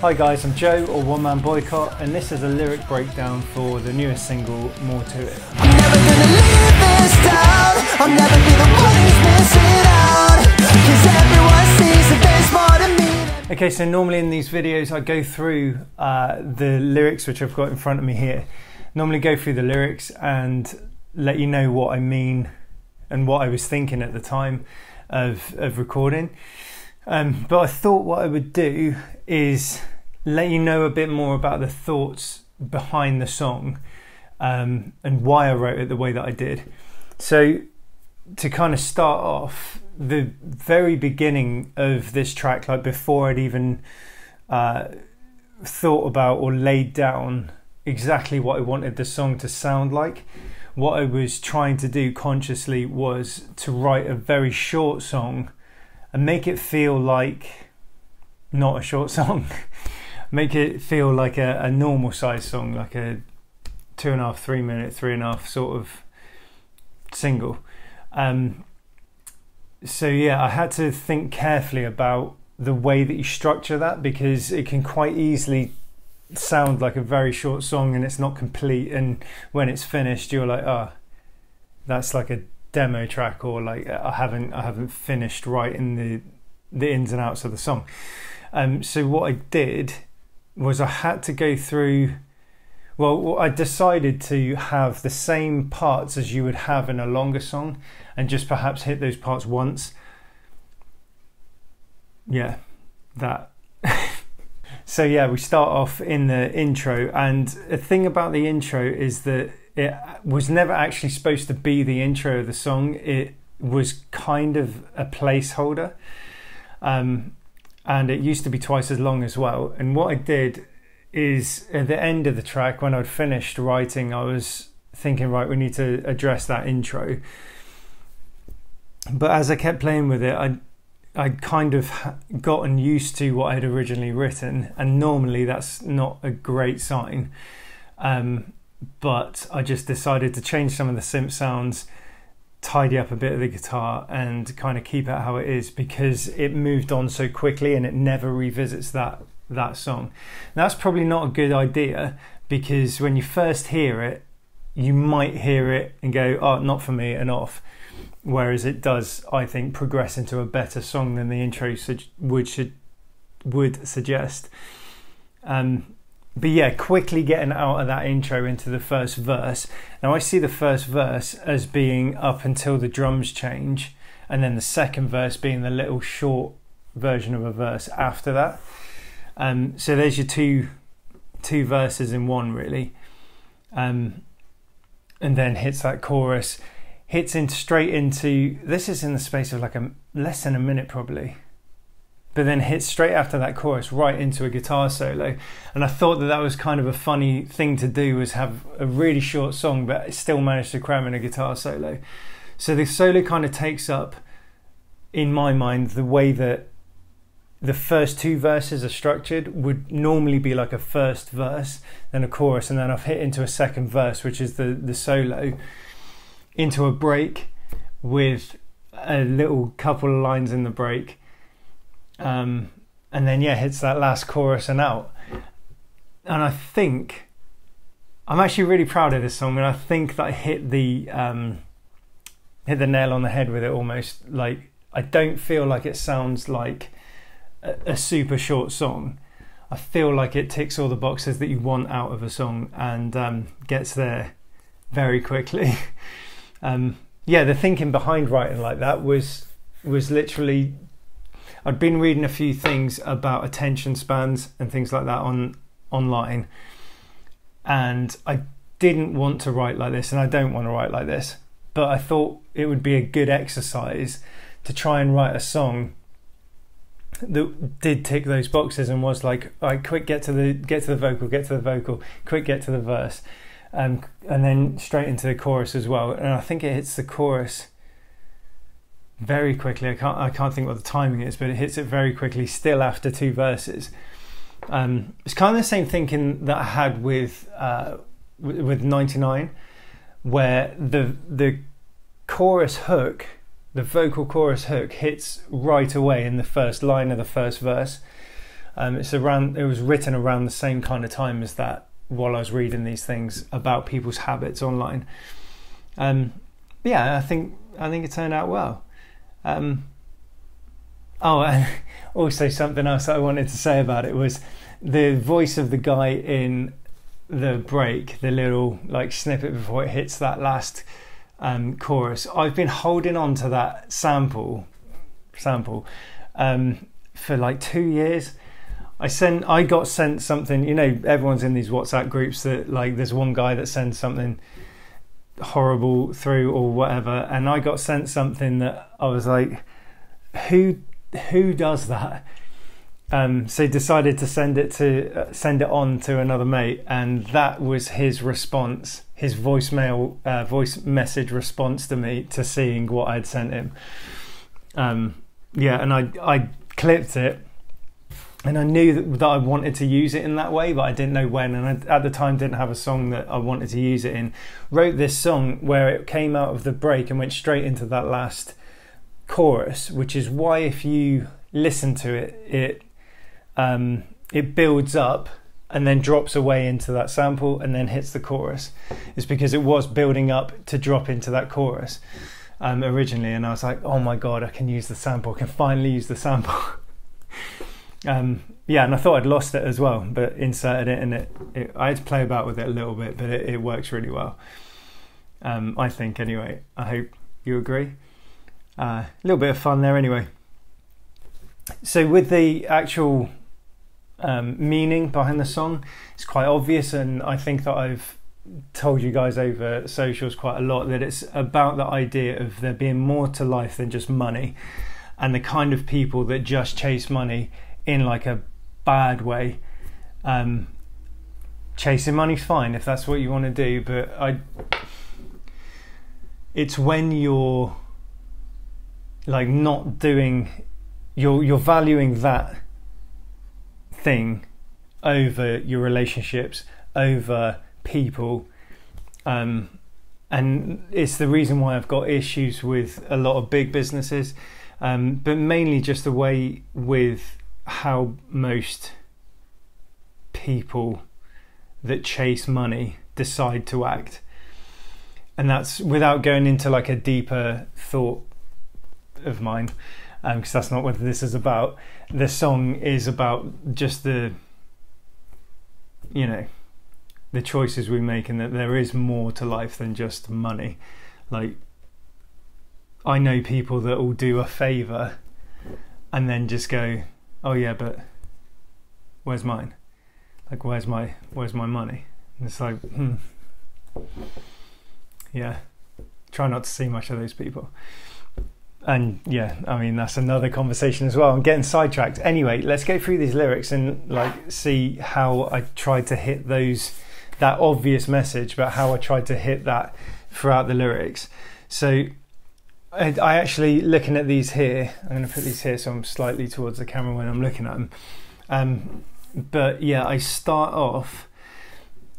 Hi guys, I'm Joe, or One Man Boycott, and this is a lyric breakdown for the newest single, More to It. I'm never gonna live this down. I'll never be the one who's missing out, 'cause everyone sees that there's more to me. Okay, so normally in these videos I go through the lyrics, which I've got in front of me here. Normally go through the lyrics and let you know what I mean and what I was thinking at the time of recording. But I thought what I would do is let you know a bit more about the thoughts behind the song and why I wrote it the way that I did. So to kind of start off, the very beginning of this track, like before I'd even thought about or laid down exactly what I wanted the song to sound like, what I was trying to do consciously was to write a very short song and make it feel like not a short song. Make it feel like a normal size song, like a 2.5, 3 minute, 3.5 sort of single. So yeah, I had to think carefully about the way that you structure that, because it can quite easily sound like a very short song and it's not complete, and when it's finished you're like, oh, that's like a demo track, or like I haven't finished writing the ins and outs of the song. So what I did was I had to go through, well, I decided to have the same parts as you would have in a longer song and just perhaps hit those parts once. Yeah, that. So yeah, we start off in the intro, and the thing about the intro is that it was never actually supposed to be the intro of the song. It was kind of a placeholder. And it used to be twice as long as well. And what I did is at the end of the track, when I'd finished writing, I was thinking, right, we need to address that intro. But as I kept playing with it, I'd kind of gotten used to what I'd originally written, and normally that's not a great sign. But I just decided to change some of the synth sounds, tidy up a bit of the guitar, and kind of keep it how it is, because it moved on so quickly and it never revisits that song. Now, that's probably not a good idea, because when you first hear it, you might hear it and go, oh, not for me, and off. Whereas it does, I think, progress into a better song than the intro would suggest. But yeah, quickly getting out of that intro into the first verse. Now I see the first verse as being up until the drums change, and then the second verse being the little short version of a verse after that. So there's your two verses in one, really. And then hits that chorus, hits in straight into, this is in the space of like less than a minute probably, but then hits straight after that chorus right into a guitar solo. And I thought that was kind of a funny thing to do, was have a really short song but still manage to cram in a guitar solo. So the solo kind of takes up, in my mind, the way that the first two verses are structured would normally be like a first verse, then a chorus, and then I've hit into a second verse, which is the solo, into a break with a little couple of lines in the break. And then yeah, hits that last chorus and out. And I think I'm actually really proud of this song, and I think that I hit the nail on the head with it almost. Like, I don't feel like it sounds like a super short song. I feel like it ticks all the boxes that you want out of a song, and gets there very quickly. Yeah, the thinking behind writing like that was literally, I'd been reading a few things about attention spans and things like that online, and I didn't want to write like this, and I don't want to write like this, but I thought it would be a good exercise to try and write a song that did tick those boxes and was like, all right, quick, get to the vocal, quick, get to the verse, and then straight into the chorus as well. And I think it hits the chorus very quickly. I can't think what the timing is, but it hits it very quickly still after two verses. It's kind of the same thinking that I had with 99, where the chorus hook, the vocal chorus hook, hits right away in the first line of the first verse. It was written around the same kind of time as that, while I was reading these things about people's habits online. Yeah, I think it turned out well. And also something else that I wanted to say about it was the voice of the guy in the break, the little like snippet before it hits that last chorus. I've been holding on to that sample for like 2 years. I got sent something, you know, everyone's in these WhatsApp groups that like there's one guy that sends something horrible through or whatever, and I got sent something that I was like, who does that? So decided to send it on to another mate, and that was his response, his voice message response to me, to seeing what I'd sent him. And I clipped it, and I knew that I wanted to use it in that way, but I didn't know when, and I, at the time, didn't have a song that I wanted to use it in. Wrote this song where it came out of the break and went straight into that last chorus, which is why if you listen to it builds up and then drops away into that sample and then hits the chorus. It's because it was building up to drop into that chorus originally, and I was like, oh my god, I can use the sample, I can finally use the sample. Yeah, and I thought I'd lost it as well, but inserted it, and I had to play about with it a little bit, but it works really well, I think, anyway. I hope you agree. A little bit of fun there anyway. So with the actual meaning behind the song, it's quite obvious, and I think that I've told you guys over socials quite a lot that it's about the idea of there being more to life than just money, and the kind of people that just chase money in like a bad way. Chasing money's fine if that's what you want to do, but it's when you're like not doing, you're valuing that thing over your relationships, over people, and it's the reason why I've got issues with a lot of big businesses, but mainly just the way with how most people that chase money decide to act. And that's without going into like a deeper thought of mine, because that's not what this is about. The song is about just the choices we make, and that there is more to life than just money. Like, I know people that will do a favour and then just go, oh yeah, but where's mine? Like, where's my money? And it's like, yeah, try not to see much of those people. And yeah, I mean, that's another conversation as well. I'm getting sidetracked. Anyway, let's go through these lyrics and like see how I tried to hit that obvious message, but how I tried to hit that throughout the lyrics. So I actually, looking at these here, I'm going to put these here so I'm slightly towards the camera when I'm looking at them. But yeah, I start off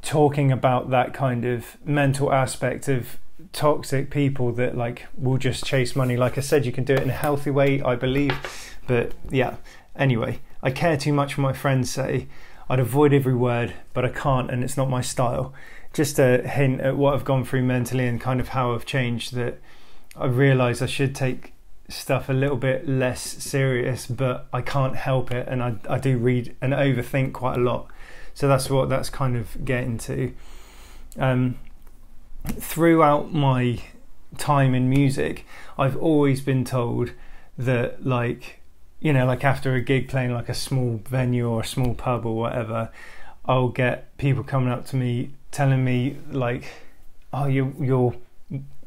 talking about that kind of mental aspect of toxic people that like will just chase money. Like I said, you can do it in a healthy way, I believe, but yeah. Anyway, I care too much what my friends say. I'd avoid every word, but I can't, and it's not my style. Just a hint at what I've gone through mentally and kind of how I've changed, that I realise I should take stuff a little bit less serious, but I can't help it, and I do read and overthink quite a lot. So that's what that's kind of getting to. Throughout my time in music, I've always been told that, like, you know, like after a gig playing like a small venue or a small pub or whatever, I'll get people coming up to me telling me like, oh, you're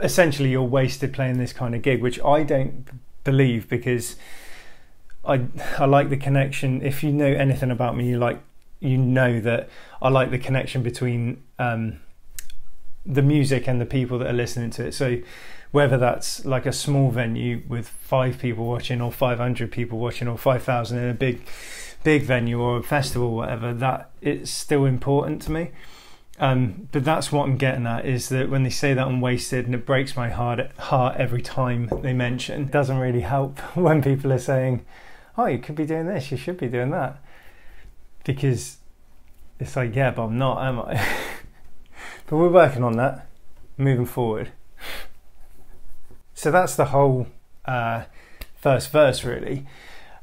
essentially you're wasted playing this kind of gig, which I don't believe, because I like the connection. If you know anything about me, you know that I like the connection between the music and the people that are listening to it. So whether that's like a small venue with 5 people watching, or 500 people watching, or 5,000 in a big venue or a festival or whatever, that it's still important to me. But that's what I'm getting at, is that when they say that I'm wasted, and it breaks my heart every time they mention, it doesn't really help when people are saying, oh, you could be doing this, you should be doing that. because it's like, yeah, but I'm not, am I? But we're working on that, moving forward. So that's the whole first verse, really.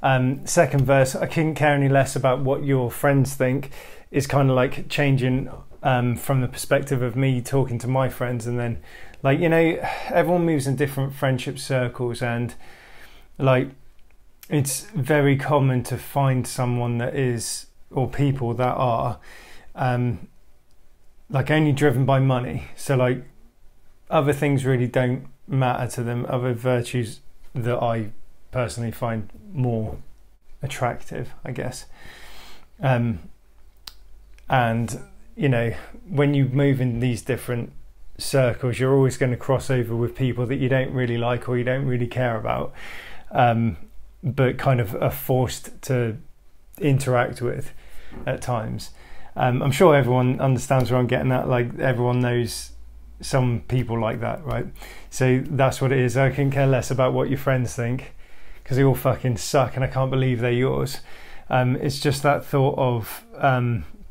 Second verse, I couldn't care any less about what your friends think, is kind of like changing from the perspective of me talking to my friends, and then, like, you know, everyone moves in different friendship circles, and like it's very common to find someone that is, or people that are like only driven by money. So like other things really don't matter to them, other virtues that I personally find more attractive, I guess. And you know, when you move in these different circles, you're always going to cross over with people that you don't really like or you don't really care about, but kind of are forced to interact with at times. I'm sure everyone understands where I'm getting at. Like, everyone knows some people like that, right? So that's what it is. I couldn't care less about what your friends think, because they all fucking suck and I can't believe they're yours. It's just that thought of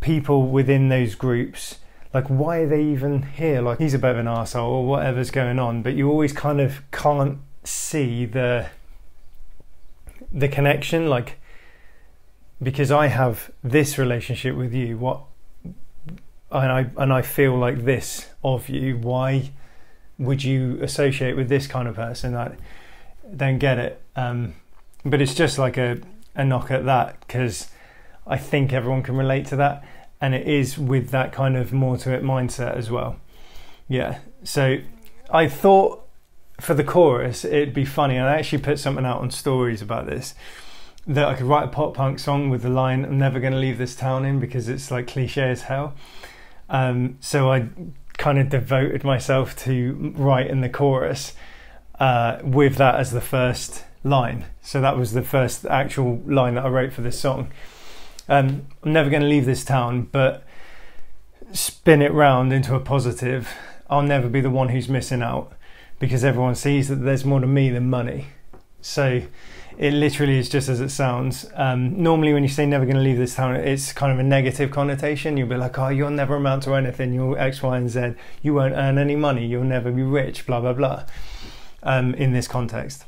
people within those groups, like, why are they even here? Like, he's a bit of an arsehole or whatever's going on, but you always kind of can't see the connection. Like, because I have this relationship with you, and I feel like this of you, why would you associate with this kind of person? I don't get it. But it's just like a knock at that, because I think everyone can relate to that, and it is with that kind of more to it mindset as well. Yeah, so I thought for the chorus it'd be funny, and I actually put something out on stories about this, that I could write a pop punk song with the line, "I'm never going to leave this town" in, because it's like cliche as hell. So I kind of devoted myself to writing the chorus with that as the first line. So that was the first actual line that I wrote for this song. I'm never going to leave this town, but spin it round into a positive. I'll never be the one who's missing out, because everyone sees that there's more to me than money. So it literally is just as it sounds. Normally when you say never going to leave this town, it's kind of a negative connotation. You'll be like, oh, you'll never amount to anything, you'll X, Y and Z, you won't earn any money, you'll never be rich, blah blah blah, in this context.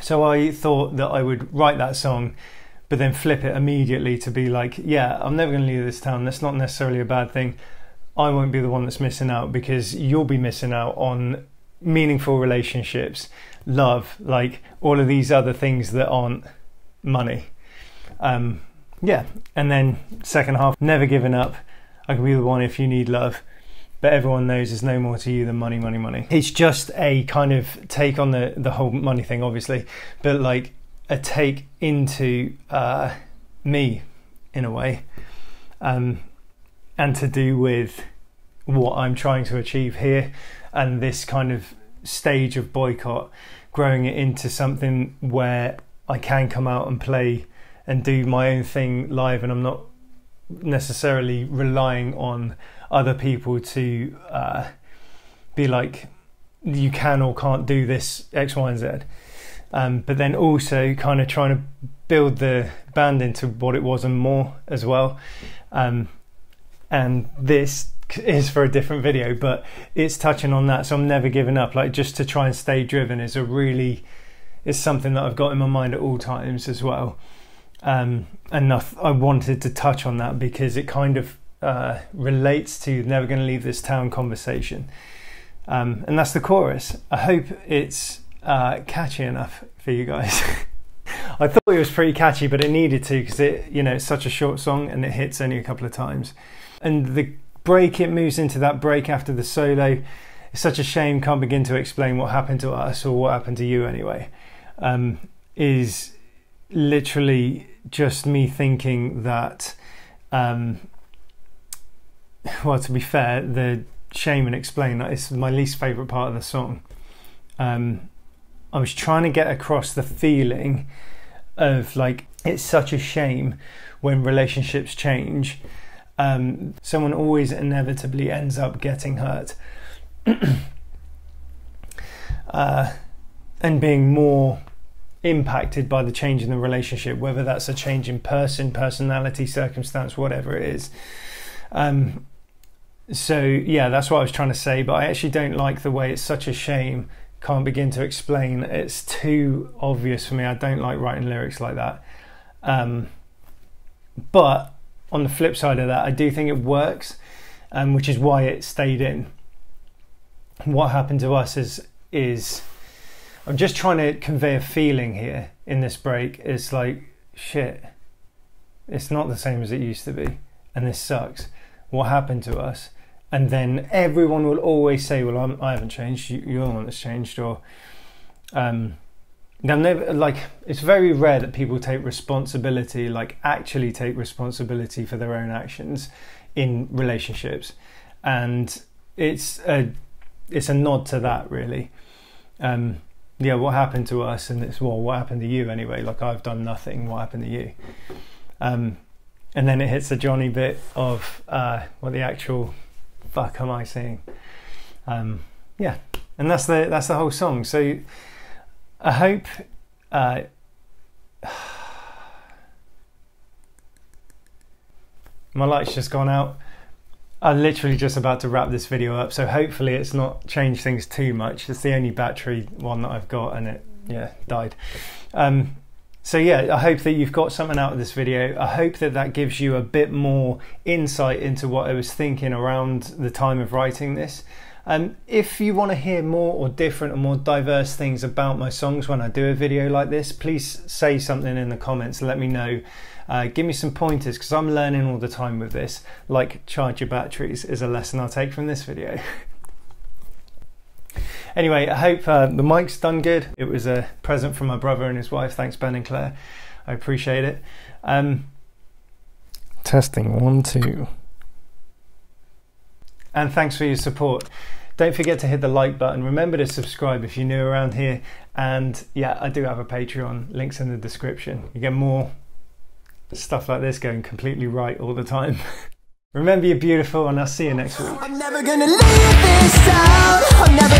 So I thought that I would write that song, but then flip it immediately to be like, yeah, I'm never going to leave this town, that's not necessarily a bad thing. I won't be the one that's missing out, because you'll be missing out on meaningful relationships, love, like all of these other things that aren't money. Yeah, and then second half, never giving up, I can be the one if you need love, but everyone knows there's no more to you than money, money, money. It's just a kind of take on the whole money thing, obviously, but like a take into me in a way, and to do with what I'm trying to achieve here, and this kind of stage of Boycott, growing it into something where I can come out and play and do my own thing live, and I'm not necessarily relying on other people to be like, you can or can't do this X, Y and Z. But then also kind of trying to build the band into what it was and more as well. And this is for a different video, but it's touching on that. So I'm never giving up, like, just to try and stay driven is something that I've got in my mind at all times as well. And I wanted to touch on that because it kind of relates to never going to leave this town conversation. And that's the chorus. I hope it's catchy enough for you guys. I thought it was pretty catchy, but it needed to, because it's such a short song and it hits only a couple of times. And the break, it moves into that break after the solo. It's such a shame, can't begin to explain what happened to us, or what happened to you anyway. Is literally just me thinking that, well, to be fair, the shame and explain, that is my least favourite part of the song. I was trying to get across the feeling of, like, it's such a shame when relationships change. Someone always inevitably ends up getting hurt. And being more impacted by the change in the relationship, whether that's a change in person, personality, circumstance, whatever it is. So yeah, that's what I was trying to say, but I actually don't like the way it's such a shame. Can't begin to explain. It's too obvious for me. I don't like writing lyrics like that. But on the flip side of that, I do think it works, which is why it stayed in. What happened to us is I'm just trying to convey a feeling here in this break. It's like, shit, it's not the same as it used to be, and this sucks. What happened to us? And then everyone will always say, well, I haven't changed, you're the one that's changed, or they'll never, like, it's very rare that people take responsibility, like actually take responsibility for their own actions in relationships. And it's a nod to that, really. Yeah, what happened to us? And it's, well, what happened to you anyway? Like, I've done nothing, what happened to you? And then it hits the Johnny bit of what the actual fuck am I saying? Yeah, and that's the whole song. So I hope my light's just gone out. I'm literally just about to wrap this video up, so hopefully it's not changed things too much. It's the only battery one that I've got, and it died. So yeah, I hope that you've got something out of this video. I hope that gives you a bit more insight into what I was thinking around the time of writing this. If you want to hear more or different or more diverse things about my songs when I do a video like this, please say something in the comments. Let me know. Give me some pointers, because I'm learning all the time with this. Like, charge your batteries is a lesson I'll take from this video. Anyway, I hope the mic's done good. It was a present from my brother and his wife. Thanks, Ben and Claire. I appreciate it. Testing 1, 2. And thanks for your support. Don't forget to hit the like button. Remember to subscribe if you're new around here. And yeah, I do have a Patreon. Links in the description. You get more stuff like this going completely right all the time. Remember, you're beautiful, and I'll see you next week. I'm never gonna leave this town. I'm never